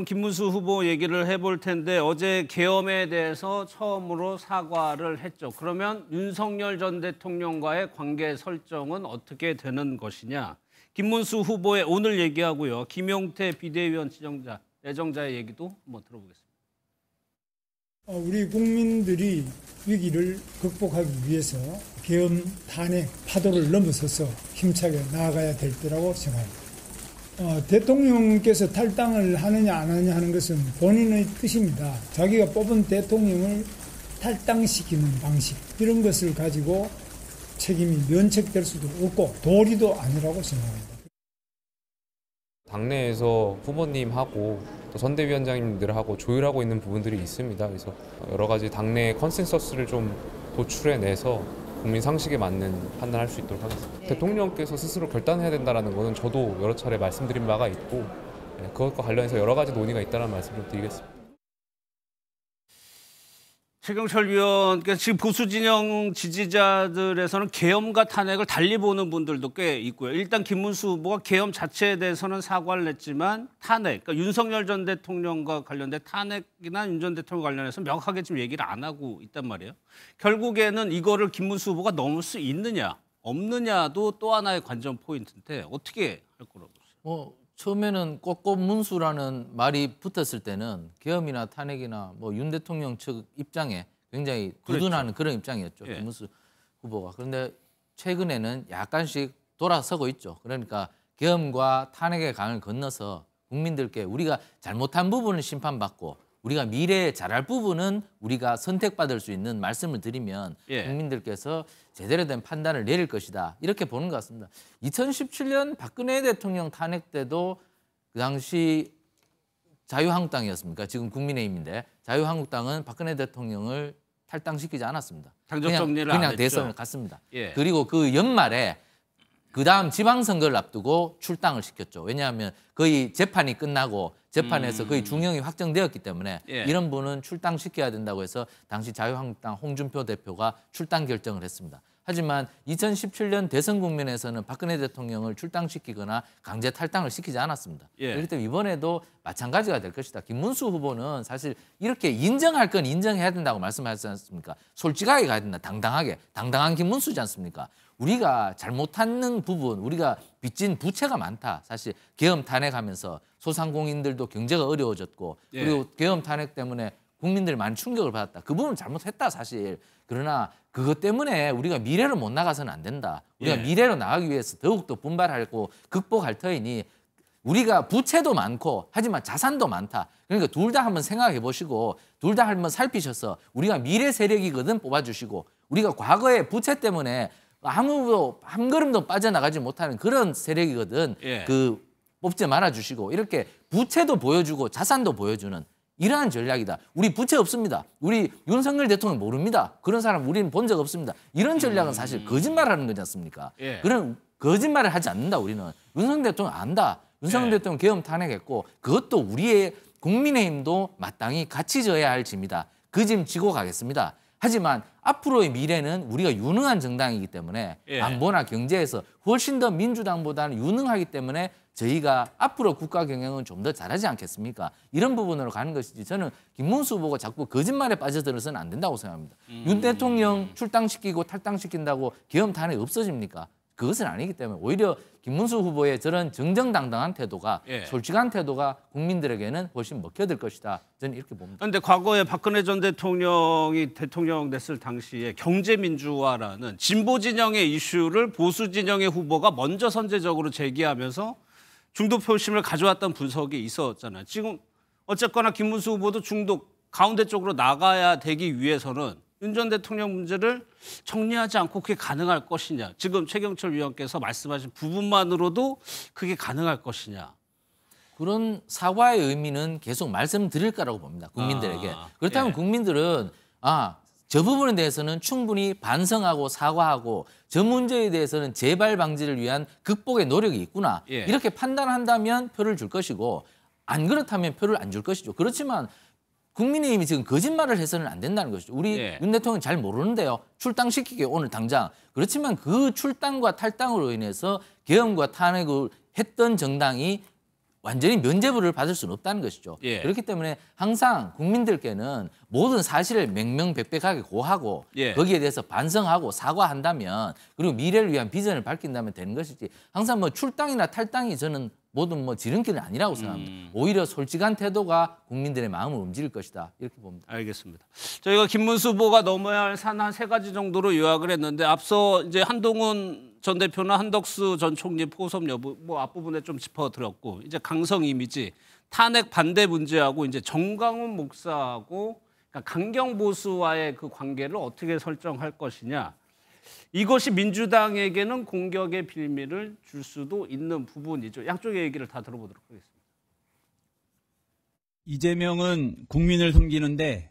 김문수 후보 얘기를 해볼 텐데 어제 계엄에 대해서 처음으로 사과를 했죠. 그러면 윤석열 전 대통령과의 관계 설정은 어떻게 되는 것이냐. 김문수 후보의 오늘 얘기하고요. 김용태 비대위원 내정자의 얘기도 한번 들어보겠습니다. 우리 국민들이 위기를 극복하기 위해서 계엄 탄핵 파도를 넘어서서 힘차게 나아가야 될 때라고 생각합니다. 대통령께서 탈당을 하느냐 안 하느냐 하는 것은 본인의 뜻입니다. 자기가 뽑은 대통령을 탈당시키는 방식, 이런 것을 가지고 책임이 면책될 수도 없고 도리도 아니라고 생각합니다. 당내에서 후보님하고 또 선대위원장님들하고 조율하고 있는 부분들이 있습니다. 그래서 여러 가지 당내 컨센서스를 좀 도출해내서 국민 상식에 맞는 판단할 수 있도록 하겠습니다. 대통령께서 스스로 결단해야 된다는 것은 저도 여러 차례 말씀드린 바가 있고 그것과 관련해서 여러 가지 논의가 있다는 말씀을 드리겠습니다. 최경철 위원께서 지금 보수 진영 지지자들에서는 계엄과 탄핵을 달리 보는 분들도 꽤 있고요. 일단 김문수 후보가 계엄 자체에 대해서는 사과를 냈지만 탄핵, 그러니까 윤석열 전 대통령과 관련된 탄핵이나 윤 전 대통령 관련해서 명확하게 지금 얘기를 안 하고 있단 말이에요. 결국에는 이거를 김문수 후보가 넘을 수 있느냐, 없느냐도 또 하나의 관전 포인트인데 어떻게 할 거라고 보세요? 처음에는 꽃꽃문수라는 말이 붙었을 때는 계엄이나 탄핵이나 윤 대통령 측 입장에 굉장히 두둔하는 그런 입장이었죠. 예. 김문수 후보가. 그런데 최근에는 약간씩 돌아서고 있죠. 그러니까 계엄과 탄핵의 강을 건너서 국민들께 우리가 잘못한 부분은 심판받고 우리가 미래에 잘할 부분은 우리가 선택받을 수 있는 말씀을 드리면 국민들께서 제대로 된 판단을 내릴 것이다. 이렇게 보는 것 같습니다. 2017년 박근혜 대통령 탄핵 때도 그 당시 자유한국당이었습니까? 지금 국민의힘인데 자유한국당은 박근혜 대통령을 탈당시키지 않았습니다. 당적 정리를 안 그냥 했죠. 대선을 갔습니다. 예. 그리고 그 연말에 그다음 지방선거를 앞두고 출당을 시켰죠. 왜냐하면 거의 재판이 끝나고 재판에서 거의 중형이 확정되었기 때문에 이런 분은 출당시켜야 된다고 해서 당시 자유한국당 홍준표 대표가 출당 결정을 했습니다. 하지만 2017년 대선 국면에서는 박근혜 대통령을 출당시키거나 강제 탈당을 시키지 않았습니다. 그렇기 때문에 이번에도 마찬가지가 될 것이다. 김문수 후보는 사실 이렇게 인정할 건 인정해야 된다고 말씀하셨지 않습니까? 솔직하게 가야 된다. 당당하게. 당당한 김문수지 않습니까? 우리가 잘못하는 부분, 우리가 빚진 부채가 많다. 사실 계엄 탄핵하면서 소상공인들도 경제가 어려워졌고 그리고 계엄 탄핵 때문에 국민들이 많이 충격을 받았다. 그 부분은 잘못했다 사실. 그러나 그것 때문에 우리가 미래로 못 나가서는 안 된다. 우리가 미래로 나가기 위해서 더욱더 분발하고 극복할 터이니 우리가 부채도 많고 하지만 자산도 많다. 그러니까 둘 다 한번 생각해 보시고 둘 다 한번 살피셔서 우리가 미래 세력이거든 뽑아주시고 우리가 과거에 부채 때문에 아무도 한 걸음도 빠져나가지 못하는 그런 세력이거든. 그 뽑지 말아주시고 이렇게 부채도 보여주고 자산도 보여주는 이러한 전략이다. 우리 부채 없습니다. 우리 윤석열 대통령 모릅니다. 그런 사람 우리는 본 적 없습니다. 이런 전략은 사실 거짓말하는 거지 않습니까? 그런 거짓말을 하지 않는다 우리는. 윤석열 대통령 안다. 윤석열 대통령 계엄 탄핵했고 그것도 우리의 국민의힘도 마땅히 같이 져야 할 짐이다. 그 짐 지고 가겠습니다. 하지만 앞으로의 미래는 우리가 유능한 정당이기 때문에 안보나 경제에서 훨씬 더 민주당보다는 유능하기 때문에 저희가 앞으로 국가 경영은 좀 더 잘하지 않겠습니까? 이런 부분으로 가는 것이지 저는 김문수 후보가 자꾸 거짓말에 빠져들어서는 안 된다고 생각합니다. 윤 대통령 출당시키고 탈당시킨다고 계엄 탄핵이 없어집니까? 그것은 아니기 때문에 오히려 김문수 후보의 저런 정정당당한 태도가 솔직한 태도가 국민들에게는 훨씬 먹혀들 것이다. 저는 이렇게 봅니다. 그런데 과거에 박근혜 전 대통령이 대통령 됐을 당시에 경제민주화라는 진보 진영의 이슈를 보수 진영의 후보가 먼저 선제적으로 제기하면서 중도 표심을 가져왔던 분석이 있었잖아요. 지금 어쨌거나 김문수 후보도 중도 가운데 쪽으로 나가야 되기 위해서는 윤 전 대통령 문제를 정리하지 않고 그게 가능할 것이냐. 지금 최경철 위원께서 말씀하신 부분만으로도 그게 가능할 것이냐. 그런 사과의 의미는 계속 말씀드릴 거라고 봅니다. 국민들에게. 그렇다면 국민들은 저 부분에 대해서는 충분히 반성하고 사과하고 저 문제에 대해서는 재발 방지를 위한 극복의 노력이 있구나. 이렇게 판단한다면 표를 줄 것이고 안 그렇다면 표를 안 줄 것이죠. 그렇지만 국민의힘이 지금 거짓말을 해서는 안 된다는 것이죠. 우리 윤 대통령 잘 모르는데요. 출당시키게 오늘 당장. 그렇지만 그 출당과 탈당으로 인해서 계엄과 탄핵을 했던 정당이 완전히 면죄부를 받을 수는 없다는 것이죠. 예. 그렇기 때문에 항상 국민들께는 모든 사실을 명명백백하게 고하고 예. 거기에 대해서 반성하고 사과한다면 그리고 미래를 위한 비전을 밝힌다면 되는 것이지 항상 뭐 출당이나 탈당이 저는 모든 뭐 지름길은 아니라고 생각합니다. 오히려 솔직한 태도가 국민들의 마음을 움직일 것이다. 이렇게 봅니다. 알겠습니다. 저희가 김문수 후보가 넘어야 할 산 한 3가지 정도로 요약을 했는데 앞서 이제 한동훈 전 대표나 한덕수 전 총리 포섭 여부 뭐 앞부분에 좀 짚어드렸고 이제 강성 이미지, 탄핵 반대 문제하고 이제 정광훈 목사하고 그러니까 강경 보수와의 그 관계를 어떻게 설정할 것이냐. 이것이 민주당에게는 공격의 빌미를 줄 수도 있는 부분이죠. 양쪽의 얘기를 다 들어보도록 하겠습니다. 이재명은 국민을 섬기는데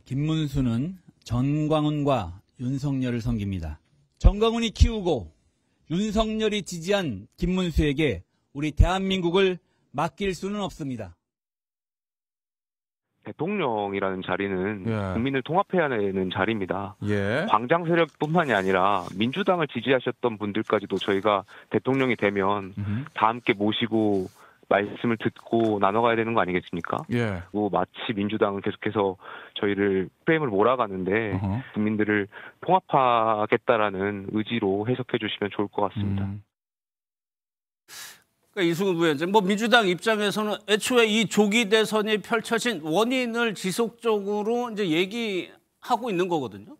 김문수는 전광훈과 윤석열을 섬깁니다. 전광훈이 키우고 윤석열이 지지한 김문수에게 우리 대한민국을 맡길 수는 없습니다. 대통령이라는 자리는 예. 국민을 통합해야 하는 자리입니다. 예. 광장 세력뿐만이 아니라 민주당을 지지하셨던 분들까지도 저희가 대통령이 되면 다 함께 모시고 말씀을 듣고 나눠가야 되는 거 아니겠습니까? 예. 마치 민주당은 계속해서 저희를 프레임을 몰아가는데 어허. 국민들을 통합하겠다라는 의지로 해석해 주시면 좋을 것 같습니다. 그러니까 이승훈 부위원장, 뭐 민주당 입장에서는 애초에 이 조기 대선이 펼쳐진 원인을 지속적으로 이제 얘기하고 있는 거거든요.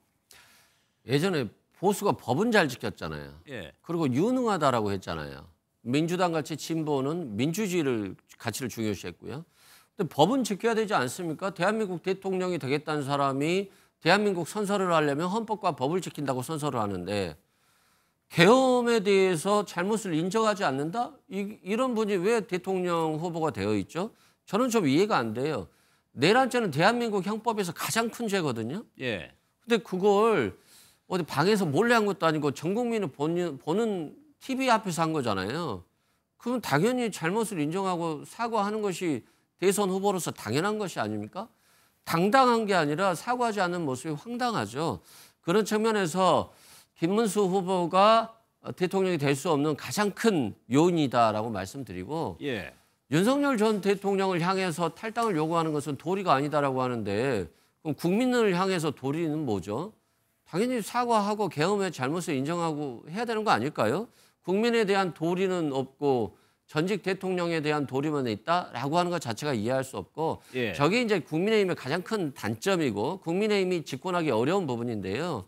예전에 보수가 법은 잘 지켰잖아요. 예. 그리고 유능하다라고 했잖아요. 민주당 같이 진보는 민주주의를 가치를 중요시했고요. 근데 법은 지켜야 되지 않습니까? 대한민국 대통령이 되겠다는 사람이 대한민국 선서를 하려면 헌법과 법을 지킨다고 선서를 하는데 계엄에 대해서 잘못을 인정하지 않는다? 이런 분이 왜 대통령 후보가 되어 있죠? 저는 좀 이해가 안 돼요. 내란죄는 대한민국 형법에서 가장 큰 죄거든요. 예. 근데 그걸 어디 방에서 몰래 한 것도 아니고 전 국민이 보는 TV 앞에서 한 거잖아요. 그럼 당연히 잘못을 인정하고 사과하는 것이 대선 후보로서 당연한 것이 아닙니까? 당당한 게 아니라 사과하지 않는 모습이 황당하죠. 그런 측면에서 김문수 후보가 대통령이 될 수 없는 가장 큰 요인이다라고 말씀드리고 예. 윤석열 전 대통령을 향해서 탈당을 요구하는 것은 도리가 아니다라고 하는데 그럼 국민을 향해서 도리는 뭐죠? 당연히 사과하고 계엄의 잘못을 인정하고 해야 되는 거 아닐까요? 국민에 대한 도리는 없고 전직 대통령에 대한 도리만 있다라고 하는 것 자체가 이해할 수 없고 예. 저게 이제 국민의힘의 가장 큰 단점이고 국민의힘이 집권하기 어려운 부분인데요.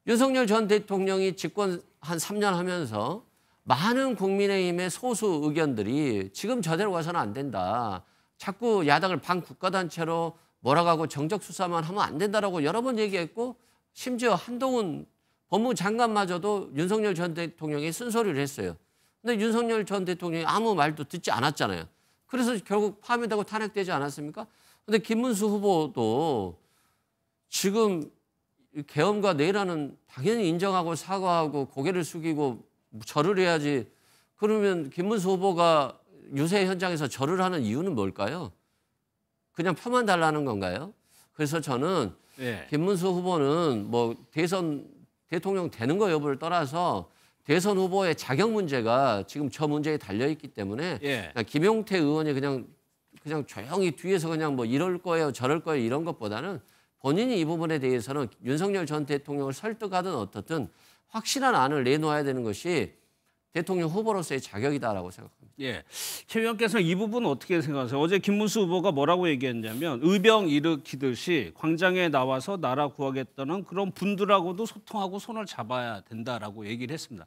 윤석열 전 대통령이 집권 한 3년 하면서 많은 국민의힘의 소수 의견들이 지금 저대로 가서는 안 된다. 자꾸 야당을 반국가단체로 몰아가고 정적 수사만 하면 안 된다라고 여러 번 얘기했고 심지어 한동훈 법무장관마저도 윤석열 전 대통령이 쓴소리를 했어요. 근데 윤석열 전 대통령이 아무 말도 듣지 않았잖아요. 그래서 결국 파면되고 탄핵되지 않았습니까? 근데 김문수 후보도 지금 계엄과 내란은 당연히 인정하고 사과하고 고개를 숙이고 절을 해야지. 그러면 김문수 후보가 유세 현장에서 절을 하는 이유는 뭘까요? 그냥 표만 달라는 건가요? 그래서 저는 예. 김문수 후보는 뭐 대통령 되는 거 여부를 떠나서 대선 후보의 자격 문제가 지금 저 문제에 달려 있기 때문에 예. 그냥 김용태 의원이 그냥 조용히 뒤에서 그냥 뭐 이럴 거예요, 저럴 거예요 이런 것보다는 본인이 이 부분에 대해서는 윤석열 전 대통령을 설득하든 어떻든 확실한 안을 내놓아야 되는 것이 대통령 후보로서의 자격이다라고 생각합니다. 예. 최 의원께서는 이 부분은 어떻게 생각하세요? 어제 김문수 후보가 뭐라고 얘기했냐면 의병 일으키듯이 광장에 나와서 나라 구하겠다는 그런 분들하고도 소통하고 손을 잡아야 된다라고 얘기를 했습니다.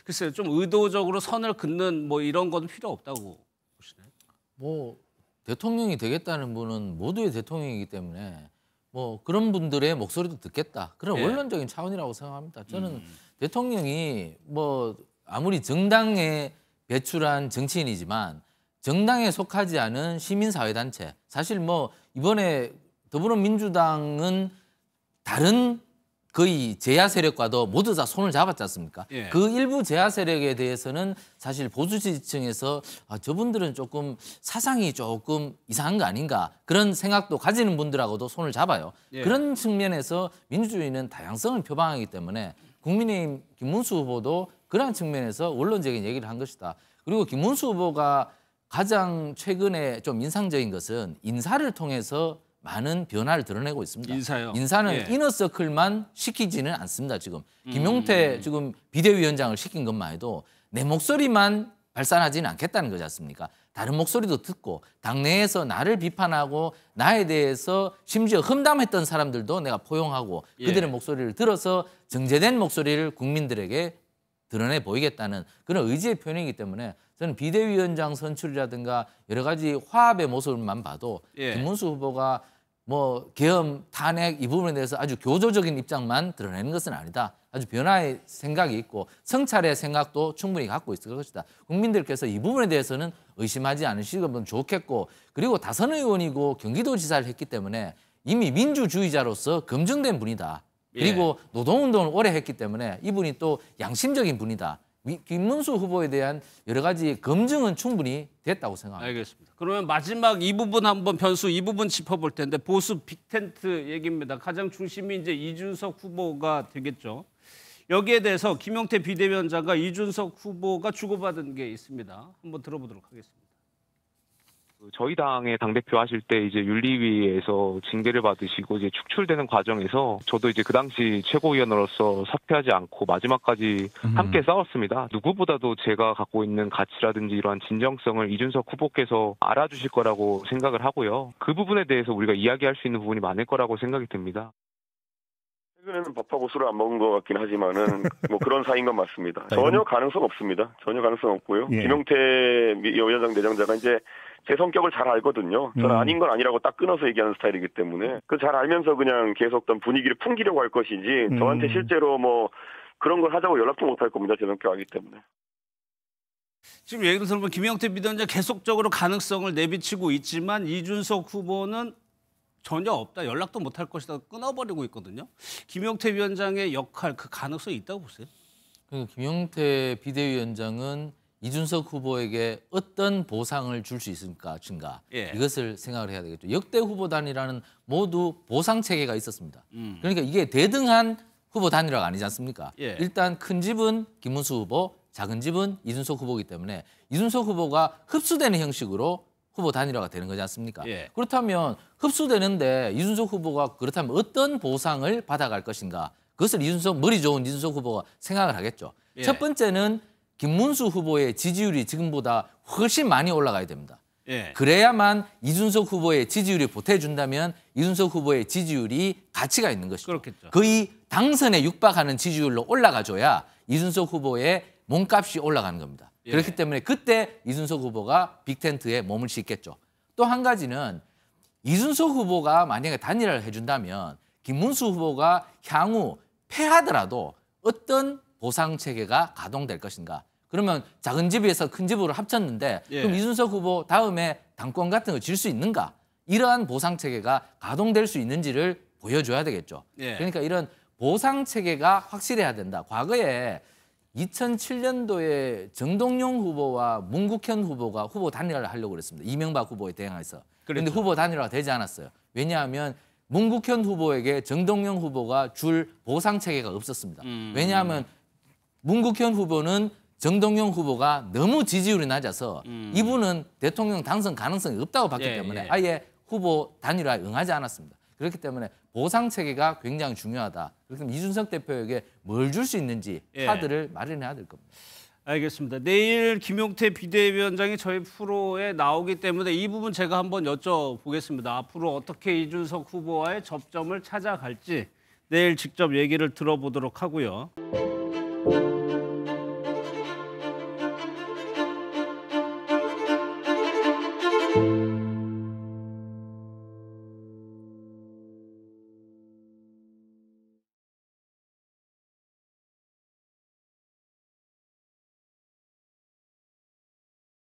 글쎄요, 좀 의도적으로 선을 긋는 뭐 이런 건 필요 없다고 보시나요? 뭐 대통령이 되겠다는 분은 모두의 대통령이기 때문에 뭐 그런 분들의 목소리도 듣겠다. 그런 예. 원론적인 차원이라고 생각합니다. 저는 대통령이 뭐 아무리 정당에 배출한 정치인이지만 정당에 속하지 않은 시민사회단체. 사실 뭐 이번에 더불어민주당은 다른 거의 제야 세력과도 모두 다 손을 잡았지 않습니까? 예. 그 일부 제야 세력에 대해서는 사실 보수 지지층에서 저분들은 조금 사상이 조금 이상한 거 아닌가 그런 생각도 가지는 분들하고도 손을 잡아요. 예. 그런 측면에서 민주주의는 다양성을 표방하기 때문에 국민의힘 김문수 후보도 그런 측면에서 원론적인 얘기를 한 것이다. 그리고 김문수 후보가 가장 최근에 좀 인상적인 것은 인사를 통해서 많은 변화를 드러내고 있습니다. 인사요? 인사는 예. 이너서클만 시키지는 않습니다. 지금 김용태 지금 비대위원장을 시킨 것만 해도 내 목소리만 발산하지는 않겠다는 거지 않습니까? 다른 목소리도 듣고 당내에서 나를 비판하고 나에 대해서 심지어 험담했던 사람들도 내가 포용하고 그들의 목소리를 들어서 정제된 목소리를 국민들에게 드러내 보이겠다는 그런 의지의 표현이기 때문에 저는 비대위원장 선출이라든가 여러 가지 화합의 모습만 봐도 김문수 후보가 뭐 계엄, 탄핵 이 부분에 대해서 아주 교조적인 입장만 드러내는 것은 아니다. 아주 변화의 생각이 있고 성찰의 생각도 충분히 갖고 있을 것이다. 국민들께서 이 부분에 대해서는 의심하지 않으시면 좋겠고 그리고 다선 의원이고 경기도지사를 했기 때문에 이미 민주주의자로서 검증된 분이다. 그리고 노동운동을 오래 했기 때문에 이분이 또 양심적인 분이다. 김문수 후보에 대한 여러 가지 검증은 충분히 됐다고 생각합니다. 알겠습니다. 그러면 마지막 이 부분 한번 변수 이 부분 짚어볼 텐데 보수 빅텐트 얘기입니다. 가장 중심이 이제 이준석 후보가 되겠죠. 여기에 대해서 김용태 비대위원장과 이준석 후보가 주고받은 게 있습니다. 한번 들어보도록 하겠습니다. 저희 당의 당대표 하실 때 이제 윤리위에서 징계를 받으시고 이제 축출되는 과정에서 저도 이제 그 당시 최고위원으로서 사퇴하지 않고 마지막까지 함께 싸웠습니다. 누구보다도 제가 갖고 있는 가치라든지 이러한 진정성을 이준석 후보께서 알아주실 거라고 생각을 하고요. 그 부분에 대해서 우리가 이야기할 수 있는 부분이 많을 거라고 생각이 듭니다. 최근에는 밥하고 술을 안 먹은 것 같긴 하지만은 뭐 그런 사이인 건 맞습니다. 전혀 가능성 없습니다. 전혀 가능성 없고요. 김용태 위원장 내정자가 이제 제 성격을 잘 알거든요. 저는 아닌 건 아니라고 딱 끊어서 얘기하는 스타일이기 때문에 그 잘 알면서 그냥 계속 어떤 분위기를 풍기려고 할 것이지 저한테 실제로 뭐 그런 걸 하자고 연락도 못 할 겁니다. 제 성격 알기 때문에. 지금 예를 들면 김용태 비대위원장 계속적으로 가능성을 내비치고 있지만 이준석 후보는 전혀 없다. 연락도 못 할 것이다. 끊어버리고 있거든요. 김용태 위원장의 역할 그 가능성이 있다고 보세요? 김용태 비대위원장은 이준석 후보에게 어떤 보상을 줄 수 있을까 이것을 생각을 해야 되겠죠. 역대 후보 단일화는 모두 보상 체계가 있었습니다. 그러니까 이게 대등한 후보 단일화가 아니지 않습니까? 일단 큰 집은 김문수 후보, 작은 집은 이준석 후보이기 때문에 이준석 후보가 흡수되는 형식으로 후보 단일화가 되는 거지 않습니까? 그렇다면 흡수되는데 이준석 후보가 그렇다면 어떤 보상을 받아갈 것인가? 그것을 머리 좋은 이준석 후보가 생각을 하겠죠. 첫 번째는 김문수 후보의 지지율이 지금보다 훨씬 많이 올라가야 됩니다. 그래야만 이준석 후보의 지지율이 보태준다면 이준석 후보의 지지율이 가치가 있는 것이죠. 그렇겠죠. 거의 당선에 육박하는 지지율로 올라가줘야 이준석 후보의 몸값이 올라가는 겁니다. 그렇기 때문에 그때 이준석 후보가 빅텐트에 몸을 싣겠죠. 또 한 가지는 이준석 후보가 만약에 단일화를 해준다면 김문수 후보가 향후 패하더라도 어떤 보상 체계가 가동될 것인가. 그러면 작은 집에서 큰 집으로 합쳤는데 그럼 이준석 후보 다음에 당권 같은 거 질 수 있는가? 이러한 보상 체계가 가동될 수 있는지를 보여줘야 되겠죠. 그러니까 이런 보상 체계가 확실해야 된다. 과거에 2007년도에 정동영 후보와 문국현 후보가 후보 단일화를 하려고 그랬습니다. 이명박 후보에 대항해서. 그런데 후보 단일화가 되지 않았어요. 왜냐하면 문국현 후보에게 정동영 후보가 줄 보상 체계가 없었습니다. 왜냐하면 문국현 후보는 정동영 후보가 너무 지지율이 낮아서 이분은 대통령 당선 가능성이 없다고 봤기 때문에 아예 후보 단일화에 응하지 않았습니다. 그렇기 때문에 보상 체계가 굉장히 중요하다. 그렇기 때문에 이준석 대표에게 뭘 줄 수 있는지 카드를 마련해야 될 겁니다. 알겠습니다. 내일 김용태 비대위원장이 저희 프로에 나오기 때문에 이 부분 제가 한번 여쭤보겠습니다. 앞으로 어떻게 이준석 후보와의 접점을 찾아갈지 내일 직접 얘기를 들어보도록 하고요.